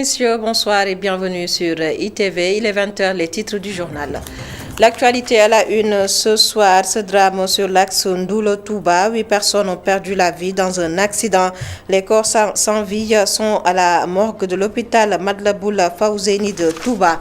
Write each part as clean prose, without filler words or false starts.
messieurs, bonsoir et bienvenue sur ITV. Il est 20h, les titres du journal. L'actualité à la une ce soir, ce drame sur l'axe Ndoulo-Touba. 8 personnes ont perdu la vie dans un accident. Les corps sans vie sont à la morgue de l'hôpital Matlaboul Fawzeyni de Touba.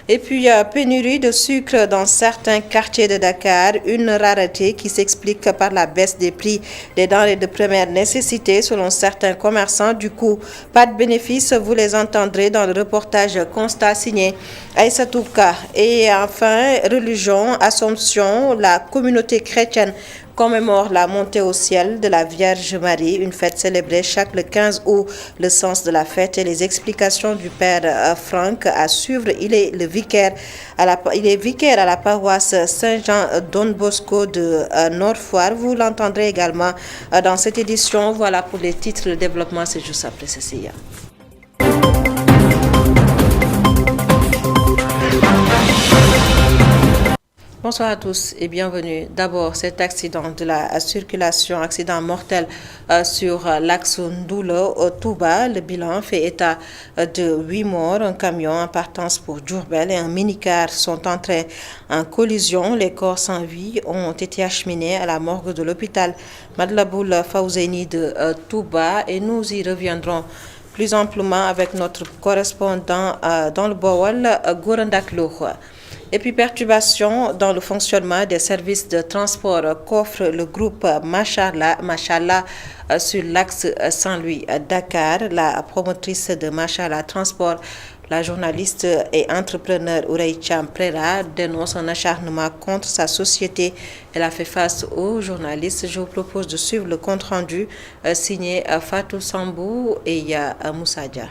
Et puis, pénurie de sucre dans certains quartiers de Dakar, une rareté qui s'explique par la baisse des prix des denrées de première nécessité selon certains commerçants. Du coup, pas de bénéfice, vous les entendrez dans le reportage Constat signé Aïssatou Ka. Et enfin, religion, Assomption, la communauté chrétienne commémore la montée au ciel de la Vierge Marie, une fête célébrée chaque le 15 août. Le sens de la fête et les explications du Père Franck à suivre. Il est vicaire à la paroisse Saint-Jean Don Bosco de Nord-Foire. Vous l'entendrez également dans cette édition. Voilà pour les titres. Le développement, c'est juste après ceci. Bonsoir à tous et bienvenue. D'abord, cet accident de la circulation, accident mortel sur l'axe Ndoulo-Touba. Le bilan fait état de 8 morts. Un camion en partance pour Diourbel et un minicar sont entrés en collision. Les corps sans vie ont été acheminés à la morgue de l'hôpital Matlaboul Fawzeyni de Touba et nous y reviendrons plus amplement avec notre correspondant dans le Bawol, Gorandak Lo. Et puis, perturbation dans le fonctionnement des services de transport qu'offre le groupe Machallah sur l'axe Saint-Louis-Dakar. La promotrice de Machallah Transport, la journaliste et entrepreneur Ourey Cham Prera, dénonce un acharnement contre sa société. Elle a fait face aux journalistes. Je vous propose de suivre le compte-rendu signé Fatou Sambou et Moussa Dia.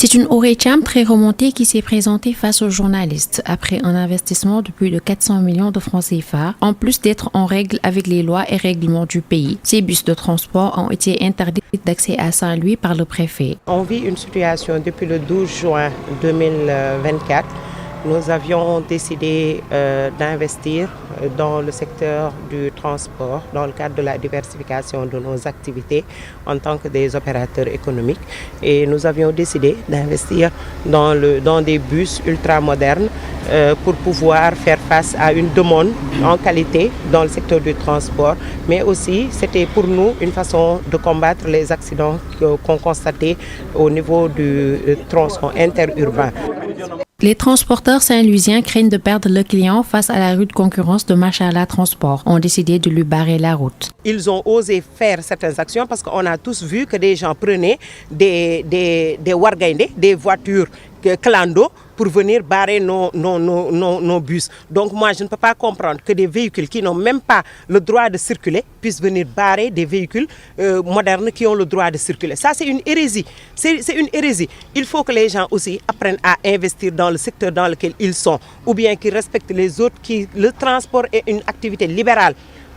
C'est une Ourey Cham très remontée qui s'est présentée face aux journalistes après un investissement de plus de 400 millions de francs CFA. En plus d'être en règle avec les lois et règlements du pays, ces bus de transport ont été interdits d'accès à Saint-Louis par le préfet. On vit une situation depuis le 12 juin 2024. Nous avions décidé d'investir dans le secteur du transport dans le cadre de la diversification de nos activités en tant que des opérateurs économiques. Et nous avions décidé d'investir dans des bus ultramodernes pour pouvoir faire face à une demande en qualité dans le secteur du transport. Mais aussi, c'était pour nous une façon de combattre les accidents qu'on constatait au niveau du tronçon interurbain. Les transporteurs saint-louisiens craignent de perdre le client face à la rude concurrence de Machallah Transport. Ont décidé de lui barrer la route. Ils ont osé faire certaines actions parce qu'on a tous vu que des gens prenaient des wargaindé, des voitures clando pour venir barrer nos bus. Donc moi, je ne peux pas comprendre que des véhicules qui n'ont même pas le droit de circuler puissent venir barrer des véhicules modernes qui ont le droit de circuler. Ça, c'est une hérésie. C'est une hérésie. Il faut que les gens aussi apprennent à investir dans le secteur dans lequel ils sont ou bien qu'ils respectent les autres. Le transport est une activité libérale.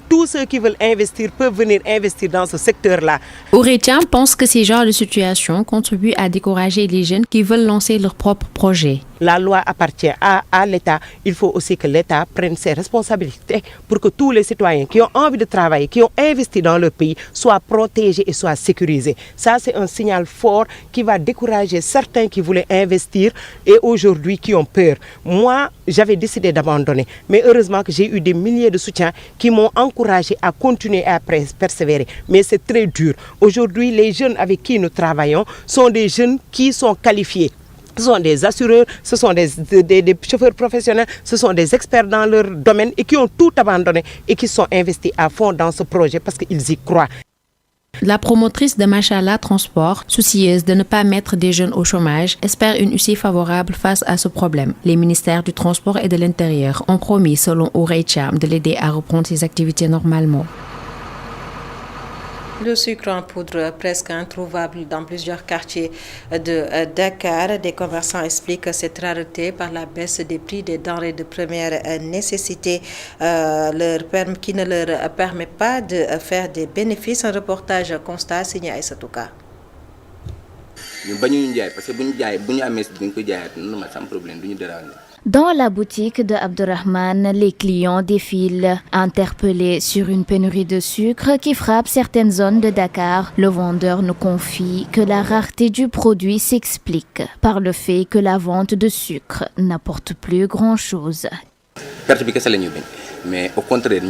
Tous ceux qui veulent investir peuvent venir investir dans ce secteur-là. Ourey Cham pense que ces genres de situations contribuent à décourager les jeunes qui veulent lancer leurs propres projets. La loi appartient à l'État. Il faut aussi que l'État prenne ses responsabilités pour que tous les citoyens qui ont envie de travailler, qui ont investi dans leur pays, soient protégés et soient sécurisés. Ça, c'est un signal fort qui va décourager certains qui voulaient investir et aujourd'hui qui ont peur. Moi, j'avais décidé d'abandonner. Mais heureusement que j'ai eu des milliers de soutiens qui m'ont encouragé à continuer à persévérer. Mais c'est très dur. Aujourd'hui, les jeunes avec qui nous travaillons sont des jeunes qui sont qualifiés. Ce sont des assureurs, ce sont des chauffeurs professionnels, ce sont des experts dans leur domaine et qui ont tout abandonné et qui sont investis à fond dans ce projet parce qu'ils y croient. La promotrice de Machallah Transport, soucieuse de ne pas mettre des jeunes au chômage, espère une issue favorable face à ce problème. Les ministères du Transport et de l'Intérieur ont promis, selon Ourey Cham, de l'aider à reprendre ses activités normalement. Le sucre en poudre presque introuvable dans plusieurs quartiers de Dakar. Des commerçants expliquent cette rareté par la baisse des prix des denrées de première nécessité qui ne leur permet pas de faire des bénéfices. Un reportage Constat signé Aïssatou Ka. Ñu bañu ñu jaay parce que buñu jaay buñu amé dañ ko jaayat normal sam problème duñu déranger. Dans la boutique de Abdurrahman, les clients défilent. Interpellés sur une pénurie de sucre qui frappe certaines zones de Dakar, le vendeur nous confie que la rareté du produit s'explique par le fait que la vente de sucre n'apporte plus grand-chose. Mais au contraire,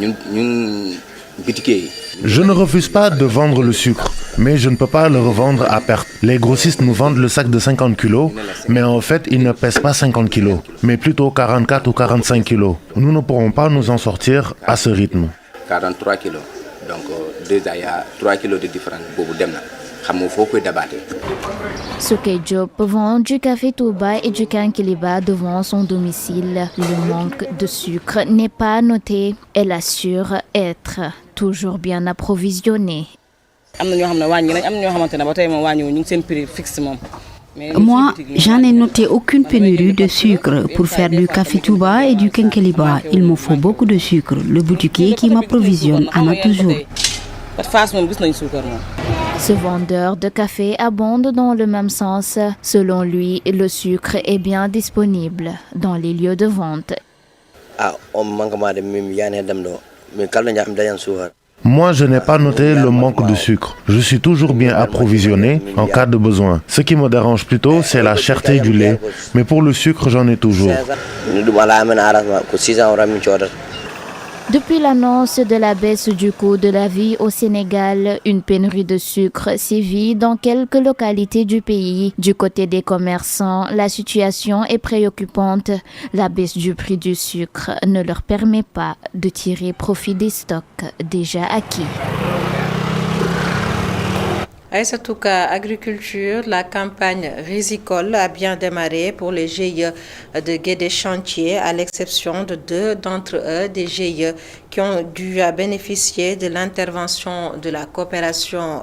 je ne refuse pas de vendre le sucre, mais je ne peux pas le revendre à perte. Les grossistes nous vendent le sac de 50 kilos, mais en fait, il ne pèse pas 50 kilos, mais plutôt 44 ou 45 kilos. Nous ne pourrons pas nous en sortir à ce rythme. 43 kilos. Donc, déjà, il y a 3 kilos de différence. Soukey Diop vend du café Touba et du Kinkeliba devant son domicile. Le manque de sucre n'est pas noté. Elle assure être toujours bien approvisionnée. Moi, j'en ai noté aucune pénurie de sucre. Pour faire du café Touba et du Kinkeliba, il me faut beaucoup de sucre. Le boutiquier qui m'approvisionne en a toujours. Ce vendeur de café abonde dans le même sens. Selon lui, le sucre est bien disponible dans les lieux de vente. Moi, je n'ai pas noté le manque de sucre. Je suis toujours bien approvisionné en cas de besoin. Ce qui me dérange plutôt, c'est la cherté du lait. Mais pour le sucre, j'en ai toujours. Depuis l'annonce de la baisse du coût de la vie au Sénégal, une pénurie de sucre sévit dans quelques localités du pays. Du côté des commerçants, la situation est préoccupante. La baisse du prix du sucre ne leur permet pas de tirer profit des stocks déjà acquis. Aïsatouka Agriculture, la campagne risicole a bien démarré pour les GIE de Guédé Chantier, à l'exception de 2 d'entre eux, des GIE qui ont dû bénéficier de l'intervention de la coopération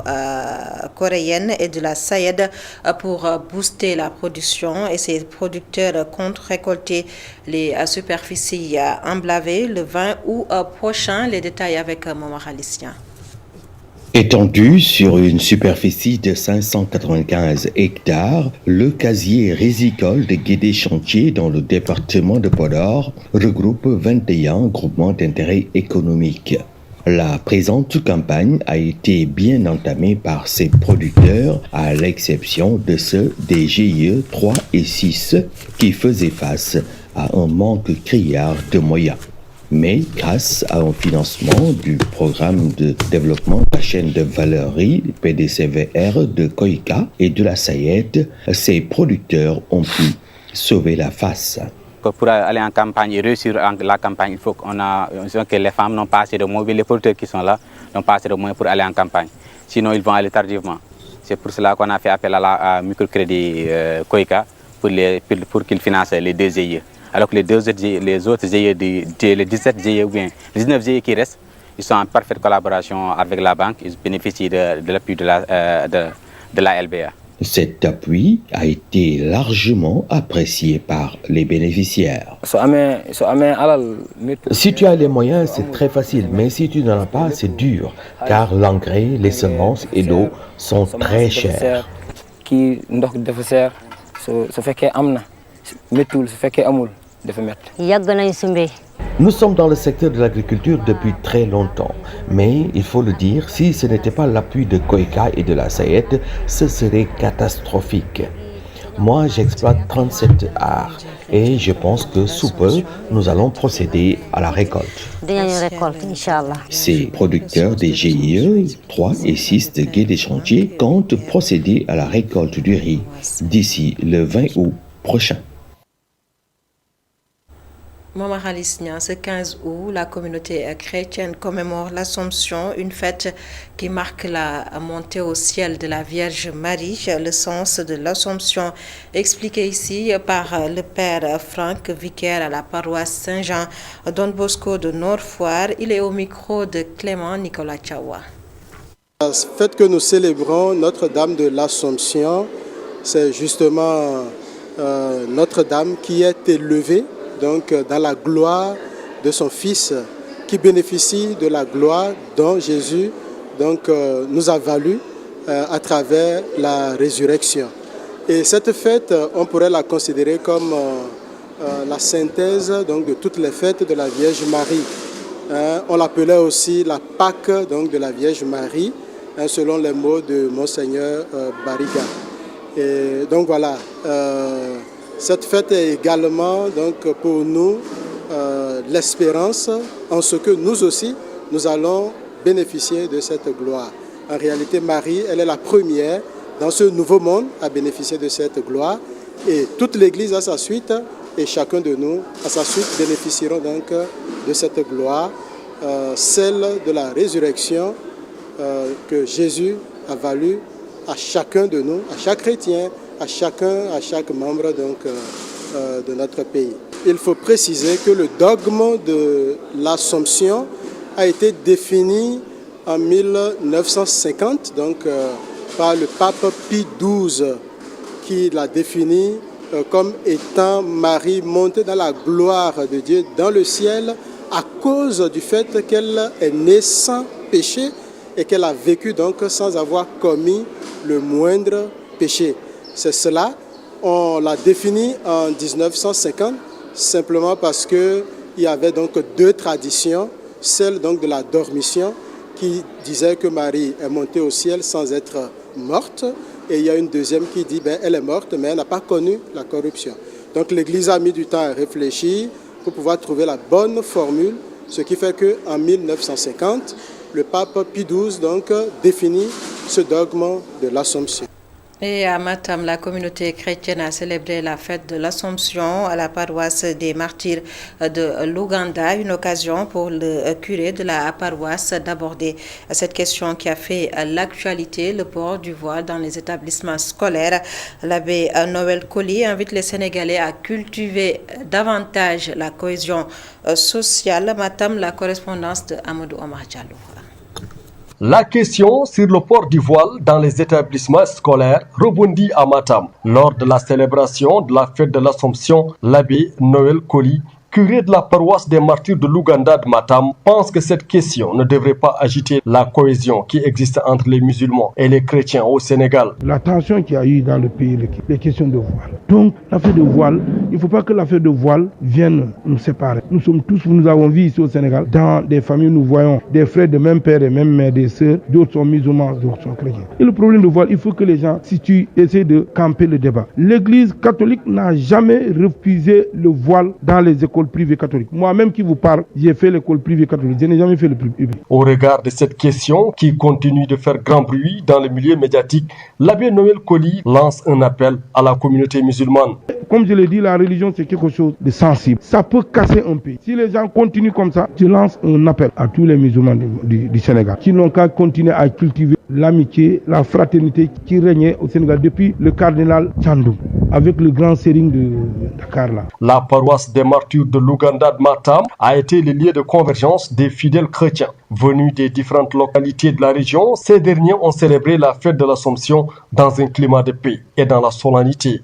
coréenne et de la SAED pour booster la production. Et ces producteurs comptent récolter les superficies emblavées le 20 août prochain. Les détails avec Momar Alissien. Étendu sur une superficie de 595 hectares, le casier risicole de Guédé Chantier dans le département de Podor regroupe 21 groupements d'intérêt économique. La présente campagne a été bien entamée par ces producteurs, à l'exception de ceux des GIE 3 et 6 qui faisaient face à un manque criard de moyens. Mais grâce à un financement du programme de développement de la chaîne de valeurie PDCVR de Koika et de la SAED, ces producteurs ont pu sauver la face. Pour aller en campagne et réussir la campagne, il faut que les femmes n'ont pas assez de moyens, les producteurs qui sont là n'ont pas assez de moyens pour aller en campagne. Sinon, ils vont aller tardivement. C'est pour cela qu'on a fait appel à microcrédit Koika pour qu'ils financent les 2 GIE. Alors que les autres GIE, les 17 GIE ou bien les 19 GIE qui restent, ils sont en parfaite collaboration avec la banque, ils bénéficient de l'appui de la LBA. Cet appui a été largement apprécié par les bénéficiaires. Si tu as les moyens, c'est très facile, mais si tu n'en as pas, c'est dur, car l'engrais, les semences et l'eau sont très chers. Nous sommes dans le secteur de l'agriculture depuis très longtemps, mais il faut le dire, si ce n'était pas l'appui de Koika et de la SAED, ce serait catastrophique. Moi, j'exploite 37 arts et je pense que sous peu, nous allons procéder à la récolte. Ces producteurs des GIE 3 et 6 de Guédé Chantier comptent procéder à la récolte du riz d'ici le 20 août prochain. Momar Alissien, ce 15 août, la communauté chrétienne commémore l'Assomption, une fête qui marque la montée au ciel de la Vierge Marie. Le sens de l'Assomption expliqué ici par le père Franck, vicaire à la paroisse Saint-Jean Don Bosco de Nord-Foire. Il est au micro de Clément Nicolas Tchawa. La fête que nous célébrons, Notre-Dame de l'Assomption, c'est justement Notre-Dame qui est élevée donc dans la gloire de son Fils, qui bénéficie de la gloire dont Jésus donc, nous a valu à travers la résurrection. Et cette fête, on pourrait la considérer comme la synthèse donc, de toutes les fêtes de la Vierge Marie. On l'appelait aussi la Pâque donc, de la Vierge Marie, selon les mots de Monseigneur Barriga. Et donc voilà, cette fête est également donc, pour nous l'espérance en ce que nous aussi, nous allons bénéficier de cette gloire. En réalité, Marie, elle est la première dans ce nouveau monde à bénéficier de cette gloire. Et toute l'Église à sa suite, et chacun de nous à sa suite bénéficieront donc de cette gloire, celle de la résurrection que Jésus a valu à chacun de nous, à chaque chrétien, à chaque membre donc, de notre pays. Il faut préciser que le dogme de l'Assomption a été défini en 1950 donc, par le pape Pie XII qui l'a défini comme étant Marie montée dans la gloire de Dieu dans le ciel à cause du fait qu'elle est née sans péché et qu'elle a vécu donc sans avoir commis le moindre péché. C'est cela, on l'a défini en 1950 simplement parce qu'il y avait donc deux traditions, celle donc de la dormition qui disait que Marie est montée au ciel sans être morte et il y a une deuxième qui dit elle est morte mais elle n'a pas connu la corruption. Donc l'Église a mis du temps à réfléchir pour pouvoir trouver la bonne formule, ce qui fait qu'en 1950, le pape Pie XII donc, définit ce dogme de l'Assomption. Et à Matam, la communauté chrétienne a célébré la fête de l'Assomption à la paroisse des martyrs de l'Ouganda, une occasion pour le curé de la paroisse d'aborder cette question qui a fait l'actualité, le port du voile dans les établissements scolaires. L'abbé Noël Colli invite les Sénégalais à cultiver davantage la cohésion sociale. Matam, la correspondance de Amadou Omar Diallo. La question sur le port du voile dans les établissements scolaires rebondit à Matam. Lors de la célébration de la fête de l'Assomption, l'abbé Noël Colli, curé de la paroisse des martyrs de l'Ouganda de Matam, pense que cette question ne devrait pas agiter la cohésion qui existe entre les musulmans et les chrétiens au Sénégal. La tension qu'il y a eu dans le pays, les questions de voile. Donc, l'affaire de voile, il ne faut pas que l'affaire de voile vienne nous séparer. Nous sommes tous, nous avons vu ici au Sénégal, dans des familles, nous voyons des frères de même père et même mère, des sœurs, d'autres sont musulmans, d'autres sont chrétiens. Et le problème de voile, il faut que les gens, si tu essaies de camper le débat. L'Église catholique n'a jamais refusé le voile dans les écoles privées catholiques. Moi-même qui vous parle, j'ai fait l'école privée catholique, je n'ai jamais fait le privé. Au regard de cette question qui continue de faire grand bruit dans les milieux médiatiques, l'abbé Noël Colli lance un appel à la communauté musulmane. Comme je l'ai dit, la religion c'est quelque chose de sensible. Ça peut casser un pays. Si les gens continuent comme ça, je lance un appel à tous les musulmans du Sénégal qui n'ont qu'à continuer à cultiver l'amitié, la fraternité qui régnait au Sénégal depuis le cardinal Tchandoum avec le grand sérigne de Dakar. La paroisse des martyrs de l'Ouganda de Matam a été le lieu de convergence des fidèles chrétiens. Venus des différentes localités de la région, ces derniers ont célébré la fête de l'Assomption dans un climat de paix et dans la solennité.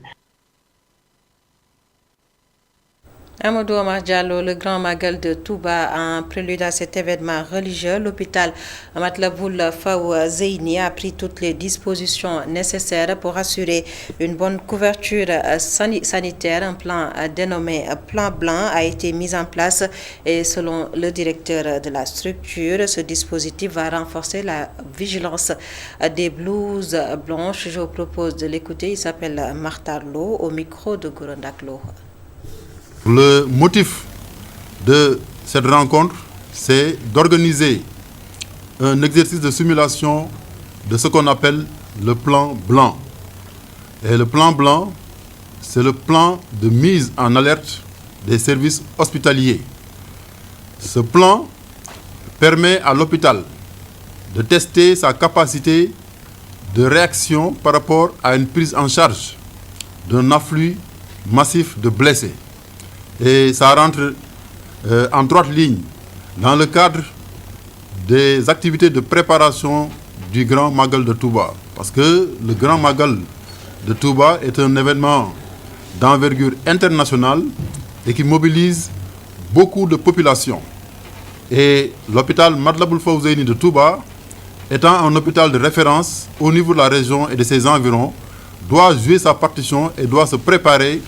Amadou Omar Diallo, le grand magal de Touba, en prélude à cet événement religieux, l'hôpital Matlaboul Fawzeyni a pris toutes les dispositions nécessaires pour assurer une bonne couverture sanitaire. Un plan dénommé Plan Blanc a été mis en place et selon le directeur de la structure, ce dispositif va renforcer la vigilance des blouses blanches. Je vous propose de l'écouter. Il s'appelle Martarlo au micro de Gorondaklo. Le motif de cette rencontre, c'est d'organiser un exercice de simulation de ce qu'on appelle le plan blanc. Et le plan blanc, c'est le plan de mise en alerte des services hospitaliers. Ce plan permet à l'hôpital de tester sa capacité de réaction par rapport à une prise en charge d'un afflux massif de blessés. Et ça rentre en droite ligne dans le cadre des activités de préparation du Grand Magal de Touba. Parce que le Grand Magal de Touba est un événement d'envergure internationale et qui mobilise beaucoup de populations. Et l'hôpital Matlaboul Fawzeyni de Touba, étant un hôpital de référence au niveau de la région et de ses environs, doit jouer sa partition et doit se préparer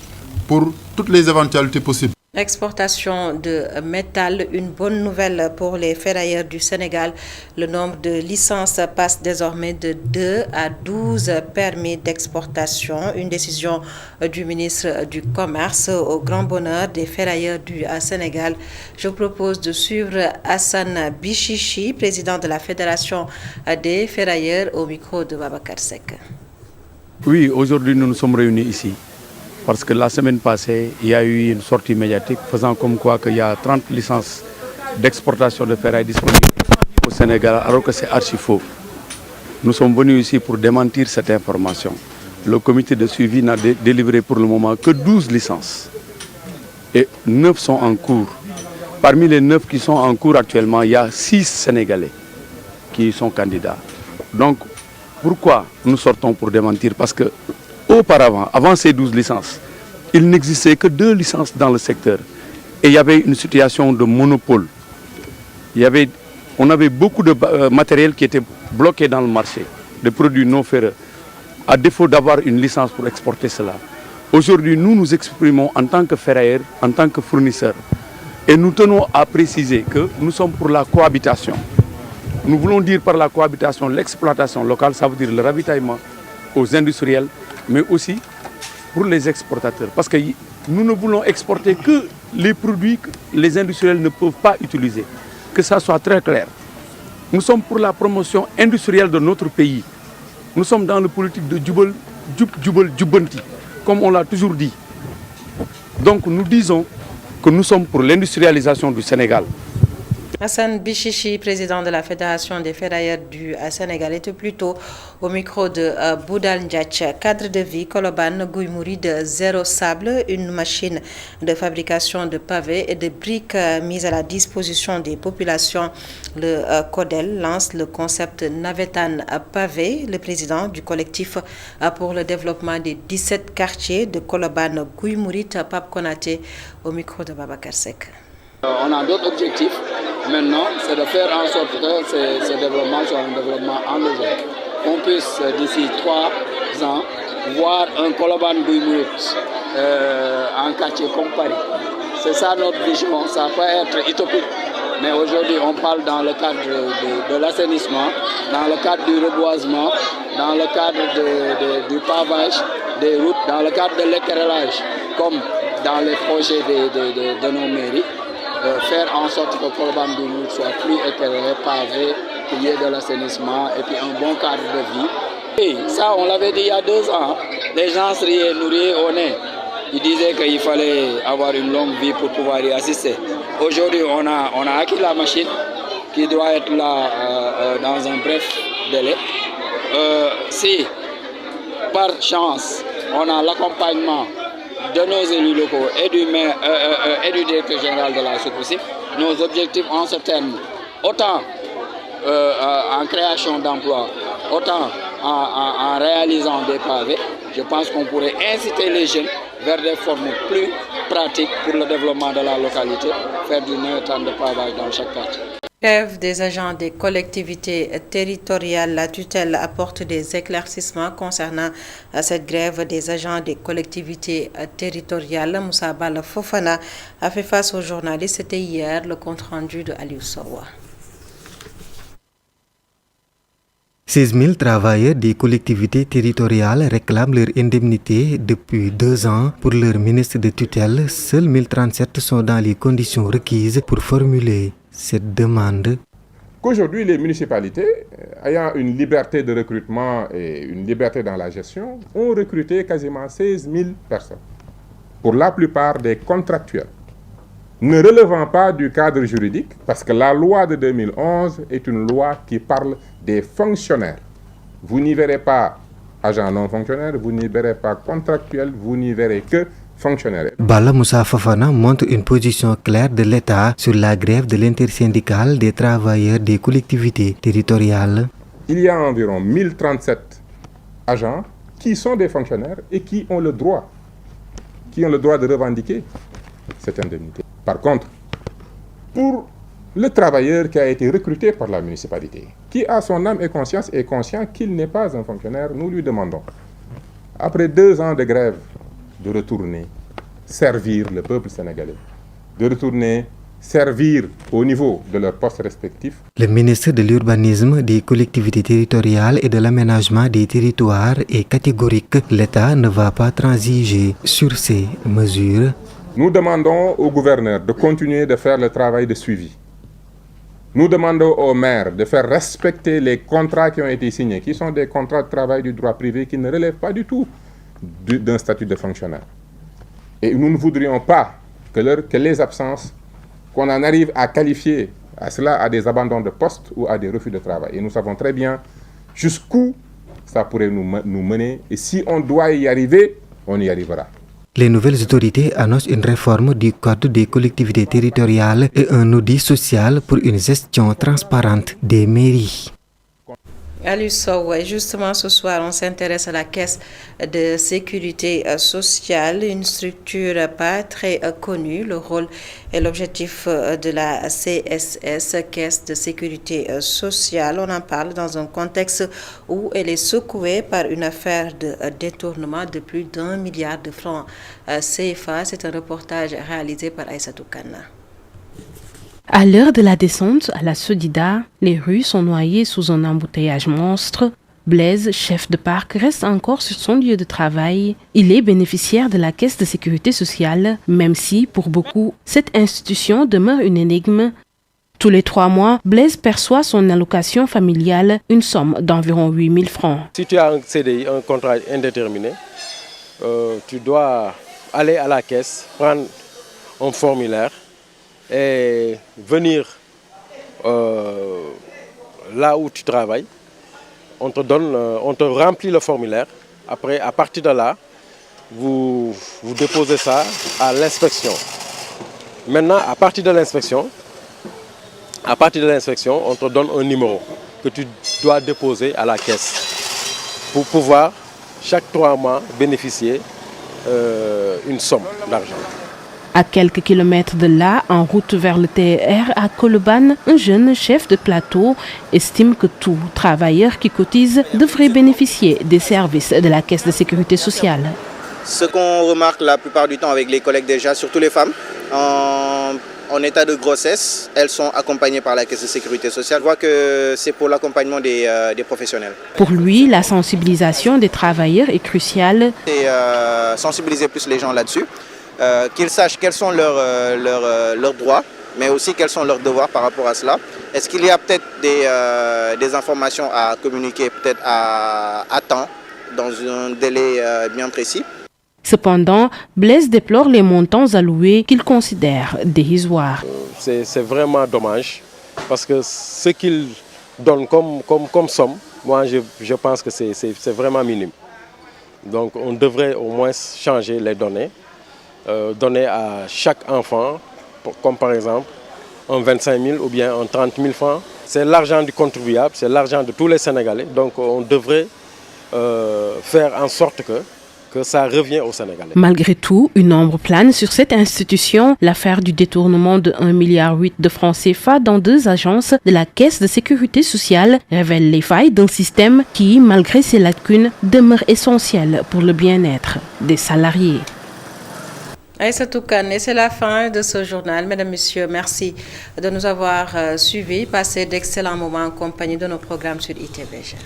pour toutes les éventualités possibles. Exportation de métal, une bonne nouvelle pour les ferrailleurs du Sénégal. Le nombre de licences passe désormais de 2 à 12 permis d'exportation. Une décision du ministre du Commerce au grand bonheur des ferrailleurs du Sénégal. Je vous propose de suivre Hassan Bichichi, président de la Fédération des ferrailleurs, au micro de Babacar Seck. Oui, aujourd'hui nous nous sommes réunis ici. Parce que la semaine passée, il y a eu une sortie médiatique faisant comme quoi qu'il y a 30 licences d'exportation de ferraille disponibles au Sénégal, alors que c'est archi faux. Nous sommes venus ici pour démentir cette information. Le comité de suivi n'a délivré pour le moment que 12 licences. Et 9 sont en cours. Parmi les 9 qui sont en cours actuellement, il y a 6 Sénégalais qui sont candidats. Donc, pourquoi nous sortons pour démentir? Parce que auparavant, avant ces 12 licences, il n'existait que 2 licences dans le secteur. Et il y avait une situation de monopole. On avait beaucoup de matériel qui était bloqué dans le marché, de produits non ferreux, à défaut d'avoir une licence pour exporter cela. Aujourd'hui, nous nous exprimons en tant que ferrailleurs, en tant que fournisseurs. Et nous tenons à préciser que nous sommes pour la cohabitation. Nous voulons dire par la cohabitation l'exploitation locale, ça veut dire le ravitaillement aux industriels, mais aussi pour les exportateurs. Parce que nous ne voulons exporter que les produits que les industriels ne peuvent pas utiliser. Que ça soit très clair. Nous sommes pour la promotion industrielle de notre pays. Nous sommes dans la politique de Djubal Djubanti, comme on l'a toujours dit. Donc nous disons que nous sommes pour l'industrialisation du Sénégal. Hassan Bichichi, président de la Fédération des ferrailleurs du Sénégal, était plutôt au micro de Boudal Ndiatch. Cadre de vie, Koloban Gouy de zéro sable, une machine de fabrication de pavés et de briques mises à la disposition des populations. Le CODEL lance le concept Navetan Pavé. Le président du collectif pour le développement des 17 quartiers de Koloban Gouy Pape Konaté, au micro de Babacar Seck. On a d'autres objectifs. Maintenant, c'est de faire en sorte que ce développement soit un développement endogène. Qu'on puisse, d'ici 3 ans, voir un Koloban Gouy en quartier comme Paris. C'est ça notre vision. Ça peut être utopique. Mais aujourd'hui, on parle dans le cadre de l'assainissement, dans le cadre du reboisement, dans le cadre du pavage des routes, dans le cadre de l'éclairage, comme dans les projets de nos mairies. Faire en sorte que Koloban Gouy soit plus éclairé, pavé, qu'il y ait de l'assainissement et puis un bon cadre de vie. Et ça, on l'avait dit il y a 2 ans. Les gens se riaient, nous riaient au nez. Ils disaient qu'il fallait avoir une longue vie pour pouvoir y assister. Aujourd'hui, on a acquis la machine qui doit être là dans un bref délai. Si, par chance, on a l'accompagnement de nos élus locaux et du directeur général de la SOCOCIF, nos objectifs en ce terme, autant en création d'emplois, autant en réalisant des pavés, je pense qu'on pourrait inciter les jeunes vers des formes plus pratiques pour le développement de la localité, faire du néotan de pavage dans chaque quartier. Grève des agents des collectivités territoriales. La tutelle apporte des éclaircissements concernant cette grève des agents des collectivités territoriales. Moussa Bala Fofana a fait face aux journalistes. C'était hier le compte-rendu de Aliou Sowa. 16 000 travailleurs des collectivités territoriales réclament leur indemnité depuis 2 ans. Pour leur ministre de tutelle, seuls 1037 sont dans les conditions requises pour formuler cette demande. Qu'aujourd'hui, les municipalités, ayant une liberté de recrutement et une liberté dans la gestion, ont recruté quasiment 16 000 personnes. Pour la plupart des contractuels, ne relevant pas du cadre juridique, parce que la loi de 2011 est une loi qui parle des fonctionnaires. Vous n'y verrez pas agents non fonctionnaires, vous n'y verrez pas contractuels, vous n'y verrez que fonctionnaires. Bala Moussa Fofana montre une position claire de l'État sur la grève de l'intersyndicale des travailleurs des collectivités territoriales. Il y a environ 1037 agents qui sont des fonctionnaires et qui ont le droit de revendiquer cette indemnité. Par contre, pour le travailleur qui a été recruté par la municipalité, qui a son âme et conscience est conscient qu'il n'est pas un fonctionnaire, nous lui demandons, après 2 ans de grève, de retourner servir le peuple sénégalais, de retourner servir au niveau de leurs postes respectifs. Le ministre de l'Urbanisme, des collectivités territoriales et de l'aménagement des territoires est catégorique. L'État ne va pas transiger sur ces mesures. Nous demandons au gouverneur de continuer de faire le travail de suivi. Nous demandons aux maires de faire respecter les contrats qui ont été signés, qui sont des contrats de travail du droit privé qui ne relèvent pas du tout d'un statut de fonctionnaire. Et nous ne voudrions pas que les absences, qu'on en arrive à qualifier à cela à des abandons de poste ou à des refus de travail. Et nous savons très bien jusqu'où ça pourrait nous mener. Et si on doit y arriver, on y arrivera. Les nouvelles autorités annoncent une réforme du Code des collectivités territoriales et un audit social pour une gestion transparente des mairies. Aliou, justement ce soir, on s'intéresse à la caisse de sécurité sociale, une structure pas très connue. Le rôle et l'objectif de la CSS, caisse de sécurité sociale, on en parle dans un contexte où elle est secouée par une affaire de détournement de plus d'1 milliard de francs CFA. C'est un reportage réalisé par Aïssatou Kana. À l'heure de la descente à la Sodida, les rues sont noyées sous un embouteillage monstre. Blaise, chef de parc, reste encore sur son lieu de travail. Il est bénéficiaire de la Caisse de sécurité sociale, même si, pour beaucoup, cette institution demeure une énigme. Tous les 3 mois, Blaise perçoit son allocation familiale, une somme d'environ 8 000 francs. Si tu as un CDI, un contrat indéterminé, tu dois aller à la caisse, prendre un formulaire et venir là où tu travailles. On te remplit le formulaire. Après, à partir de là, vous déposez ça à l'inspection. Maintenant, à partir de l'inspection, on te donne un numéro que tu dois déposer à la caisse pour pouvoir, chaque 3 mois, bénéficier une somme d'argent. À quelques kilomètres de là, en route vers le TER à Colobane, un jeune chef de plateau estime que tout travailleur qui cotise devrait bénéficier des services de la Caisse de sécurité sociale. Ce qu'on remarque la plupart du temps avec les collègues déjà, surtout les femmes, en état de grossesse, elles sont accompagnées par la Caisse de sécurité sociale. Je vois que c'est pour l'accompagnement des professionnels. Pour lui, la sensibilisation des travailleurs est cruciale. Et sensibiliser plus les gens là-dessus. Qu'ils sachent quels sont leurs droits, mais aussi quels sont leurs devoirs par rapport à cela. Est-ce qu'il y a peut-être des informations à communiquer peut-être à temps, dans un délai bien précis? Cependant, Blaise déplore les montants alloués qu'il considère dérisoires. C'est vraiment dommage, parce que ce qu'ils donnent comme somme, moi je pense que c'est vraiment minime. Donc on devrait au moins changer les données. Donner à chaque enfant, comme par exemple un 25 000 ou bien un 30 000 francs. C'est l'argent du contribuable, c'est l'argent de tous les Sénégalais. Donc on devrait faire en sorte que ça revient aux Sénégalais. Malgré tout, une ombre plane sur cette institution. L'affaire du détournement de 1,8 milliard de francs CFA dans 2 agences de la Caisse de sécurité sociale révèle les failles d'un système qui, malgré ses lacunes, demeure essentiel pour le bien-être des salariés. Aïssatou Kane, c'est la fin de ce journal. Mesdames, Messieurs, merci de nous avoir suivis. Passez d'excellents moments en compagnie de nos programmes sur ITV.